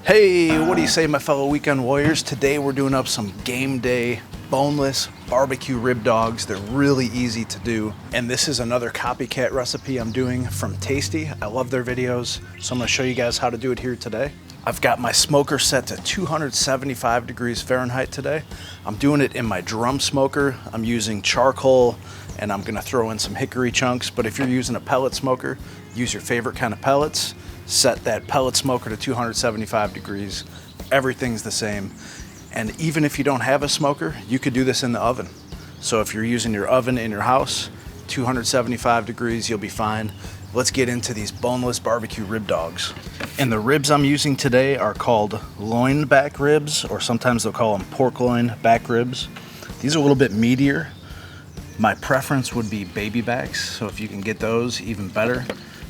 Hey, what do you say, my fellow weekend warriors? Today we're doing up some game day boneless barbecue rib dogs. They're really easy to do. And this is another copycat recipe I'm doing from Tasty. I love their videos, so I'm gonna show you guys how to do it here today. I've got my smoker set to 275 degrees Fahrenheit today. I'm doing it in my drum smoker. I'm using charcoal and I'm gonna throw in some hickory chunks, but if you're using a pellet smoker, use your favorite kind of pellets. Set that pellet smoker to 275 degrees. Everything's the same. And even if you don't have a smoker, you could do this in the oven. So if you're using your oven in your house, 275 degrees, you'll be fine. Let's get into these boneless barbecue rib dogs. And the ribs I'm using today are called loin back ribs, or sometimes they'll call them pork loin back ribs. These are a little bit meatier. My preference would be baby backs, so if you can get those, even better.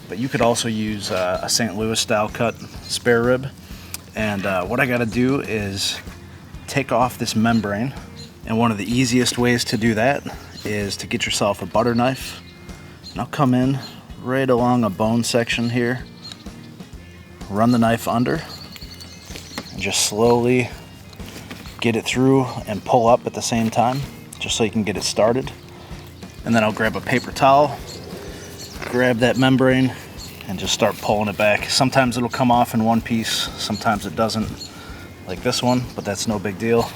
But you could also use a St. Louis style cut spare rib. And what I gotta do is take off this membrane. And one of the easiest ways to do that is to get yourself a butter knife. And I'll come in right along a bone section here, run the knife under, and just slowly get it through and pull up at the same time, just so you can get it started. And then I'll grab a paper towel, grab that membrane, and just start pulling it back. Sometimes it'll come off in one piece, sometimes it doesn't, like this one, but that's no big deal.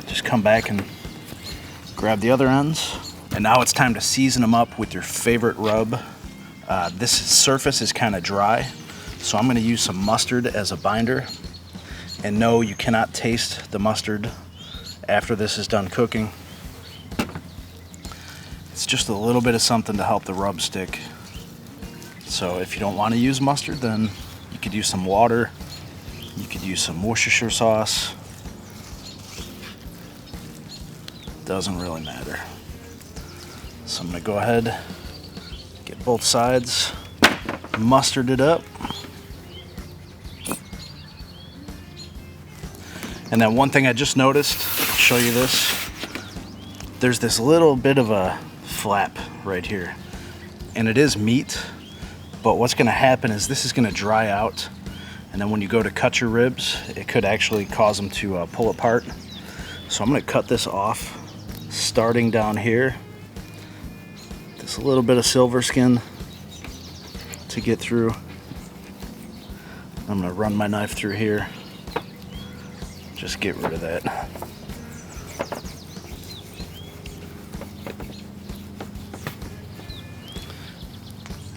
Just come back and grab the other ends. And now it's time to season them up with your favorite rub. This surface is kind of dry, so I'm gonna use some mustard as a binder. And no, you cannot taste the mustard after this is done cooking. It's just a little bit of something to help the rub stick. So if you don't want to use mustard, then you could use some water. You could use some Worcestershire sauce. Doesn't really matter. So I'm going to go ahead, get both sides, mustard it up. And then one thing I just noticed, I'll show you this. There's this little bit of a flap right here, and it is meat, but what's going to happen is this is going to dry out, and then when you go to cut your ribs, it could actually cause them to pull apart. So I'm going to cut this off, starting down here. This little bit of silver skin to get through. I'm going to run my knife through here, just get rid of that.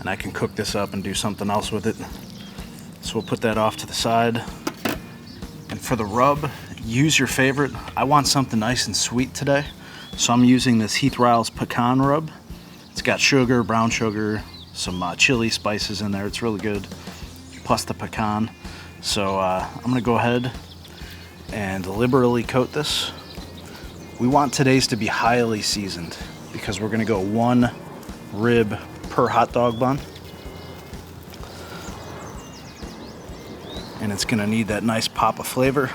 And I can cook this up and do something else with it. So we'll put that off to the side. And for the rub, use your favorite. I want something nice and sweet today, so I'm using this Heath Riles pecan rub. It's got sugar, brown sugar, some chili spices in there. It's really good, plus the pecan. So I'm gonna go ahead and liberally coat this. We want today's to be highly seasoned because we're gonna go one rib per hot dog bun, and it's gonna need that nice pop of flavor.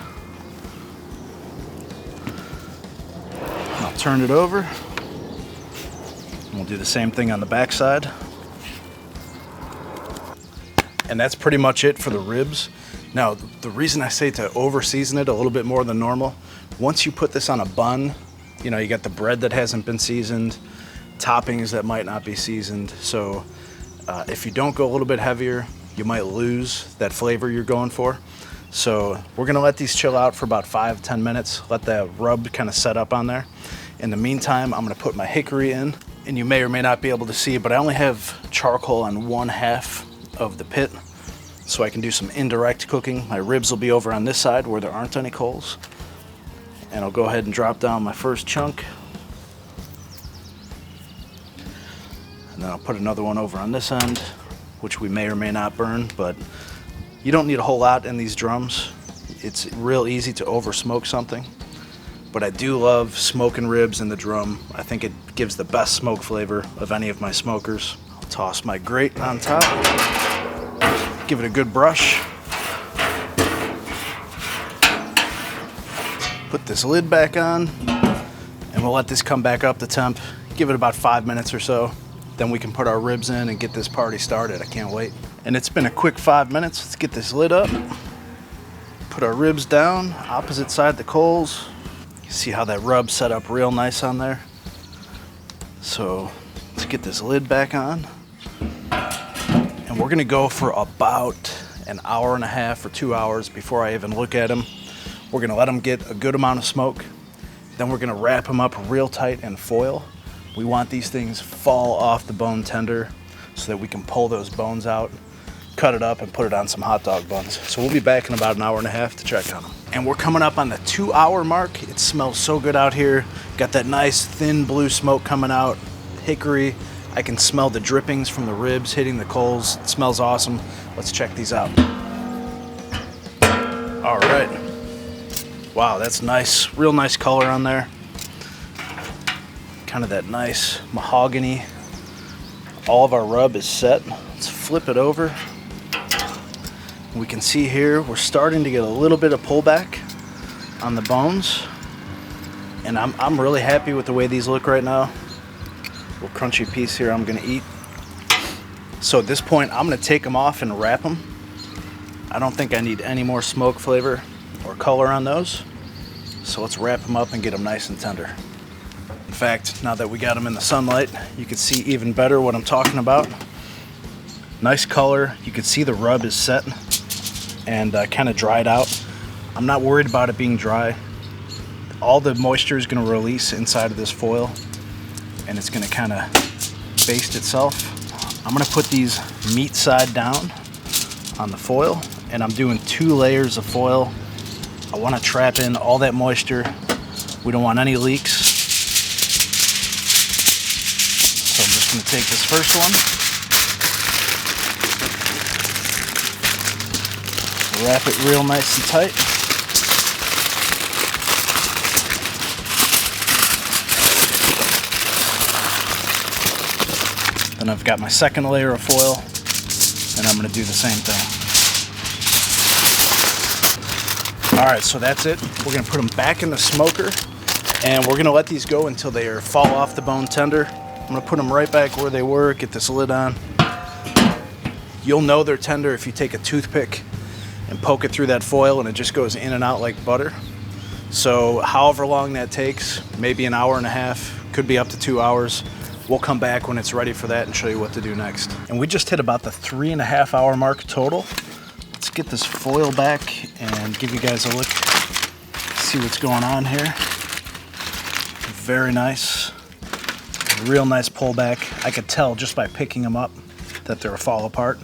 I'll turn it over, and we'll do the same thing on the back side. And that's pretty much it for the ribs. Now, the reason I say to over season it a little bit more than normal, once you put this on a bun, you know, you got the bread that hasn't been seasoned, toppings that might not be seasoned. So if you don't go a little bit heavier, you might lose that flavor you're going for. So we're gonna let these chill out for about 5-10 minutes, let the rub kind of set up on there. In the meantime, I'm gonna put my hickory in, and you may or may not be able to see, but I only have charcoal on 1/2 of the pit, so I can do some indirect cooking. My ribs will be over on this side where there aren't any coals. And I'll go ahead and drop down my first chunk. And then I'll put another one over on this end, which we may or may not burn, but you don't need a whole lot in these drums. It's real easy to over smoke something, but I do love smoking ribs in the drum. I think it gives the best smoke flavor of any of my smokers. I'll toss my grate on top, give it a good brush, put this lid back on, and we'll let this come back up to temp, give it about 5 minutes or so. Then we can put our ribs in and get this party started. I can't wait. And it's been a quick 5 minutes. Let's get this lid up. Put our ribs down, opposite side the coals. You see how that rub set up real nice on there? So let's get this lid back on. And we're gonna go for about an hour and a half or 2 hours before I even look at them. We're gonna let them get a good amount of smoke. Then we're gonna wrap them up real tight in foil. We want these things fall off the bone tender so that we can pull those bones out, cut it up, and put it on some hot dog buns. So we'll be back in about an hour and a half to check on them. And we're coming up on the 2 hour mark. It smells so good out here. Got that nice thin blue smoke coming out, hickory. I can smell the drippings from the ribs hitting the coals. It smells awesome. Let's check these out. All right. Wow, that's nice. Real nice color on there. Kind of that nice mahogany. All of our rub is set. Let's flip it over. We can see here we're starting to get a little bit of pullback on the bones. And I'm really happy with the way these look right now. Little crunchy piece here I'm gonna eat. So at this point, I'm gonna take them off and wrap them. I don't think I need any more smoke flavor or color on those. So let's wrap them up and get them nice and tender. In fact, now that we got them in the sunlight, you can see even better what I'm talking about. Nice color. You can see the rub is set and kind of dried out. I'm not worried about it being dry. All the moisture is gonna release inside of this foil and it's gonna kind of baste itself. I'm gonna put these meat side down on the foil and I'm doing 2 layers of foil. I wanna trap in all that moisture. We don't want any leaks. So I'm just gonna take this first one, wrap it real nice and tight. Then I've got my second layer of foil, and I'm gonna do the same thing. All right, so that's it. We're gonna put them back in the smoker, and we're gonna let these go until they fall off the bone tender. I'm gonna put them right back where they were, get this lid on. You'll know they're tender if you take a toothpick and poke it through that foil and it just goes in and out like butter. So however long that takes, maybe an hour and a half, could be up to 2 hours. We'll come back when it's ready for that and show you what to do next. And we just hit about the 3.5 hour mark total. Let's get this foil back and give you guys a look, see what's going on here. Very nice, real nice pullback. I could tell just by picking them up that they're a fall apart.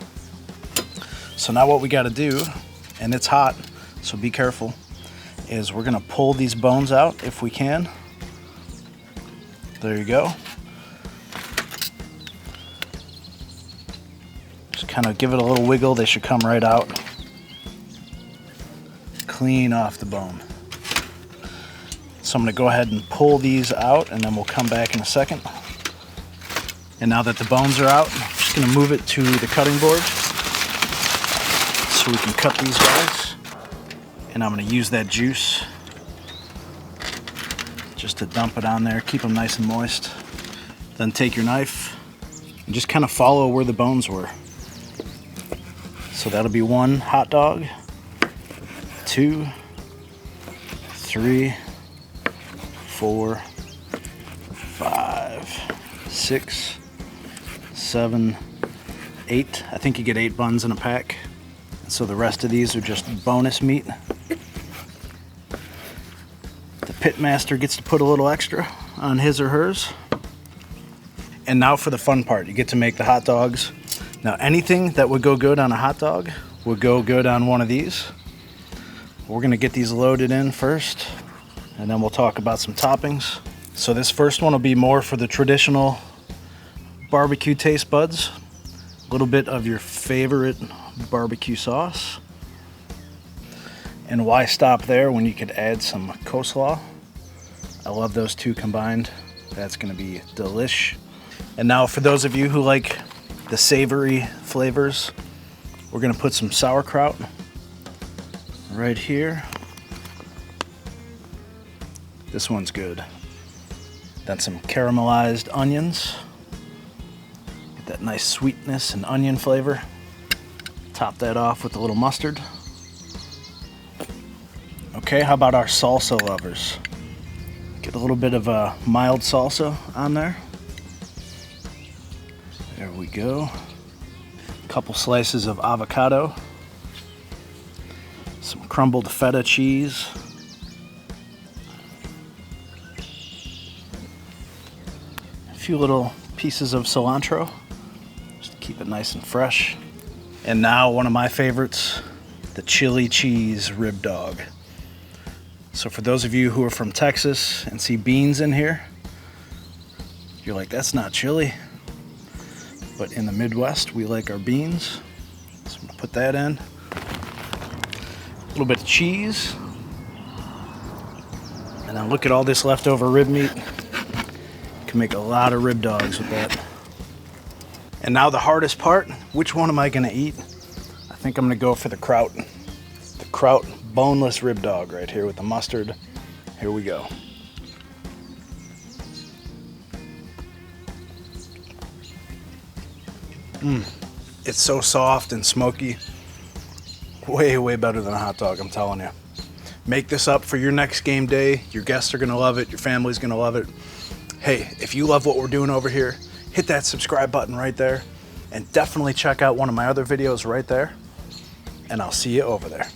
So now what we gotta do, and it's hot, so be careful, is we're gonna pull these bones out if we can. There you go. Just kind of give it a little wiggle, they should come right out. Clean off the bone. So I'm gonna go ahead and pull these out and then we'll come back in a second. And now that the bones are out, I'm just gonna move it to the cutting board so we can cut these guys. And I'm gonna use that juice just to dump it on there, keep them nice and moist. Then take your knife and just kind of follow where the bones were. So that'll be 1 hot dog, 2, 3, 4, 5, 6, 7, 8. I think you get 8 buns in a pack. So the rest of these are just bonus meat. The pit master gets to put a little extra on his or hers. And now for the fun part, you get to make the hot dogs. Now anything that would go good on a hot dog would go good on one of these. We're gonna get these loaded in first, and then we'll talk about some toppings. So this first one will be more for the traditional barbecue taste buds. A little bit of your favorite barbecue sauce. And why stop there when you could add some coleslaw? I love those two combined. That's gonna be delish. And now for those of you who like the savory flavors, we're gonna put some sauerkraut right here. This one's good. Then some caramelized onions. Get that nice sweetness and onion flavor. Top that off with a little mustard. Okay, how about our salsa lovers? Get a little bit of a mild salsa on there. There we go. A couple slices of avocado. Some crumbled feta cheese. A few little pieces of cilantro, just to keep it nice and fresh. And now one of my favorites, the chili cheese rib dog. So for those of you who are from Texas and see beans in here, you're like, that's not chili. But in the Midwest, we like our beans. So I'm gonna put that in. A little bit of cheese. And then look at all this leftover rib meat. Can make a lot of rib dogs with that. And now the hardest part, which one am I gonna eat? I think I'm gonna go for the kraut. The kraut boneless rib dog right here with the mustard. Here we go. It's so soft and smoky. Way, way better than a hot dog, I'm telling you. Make this up for your next game day. Your guests are gonna love it. Your family's gonna love it. Hey, if you love what we're doing over here, hit that subscribe button right there. And definitely check out one of my other videos right there. And I'll see you over there.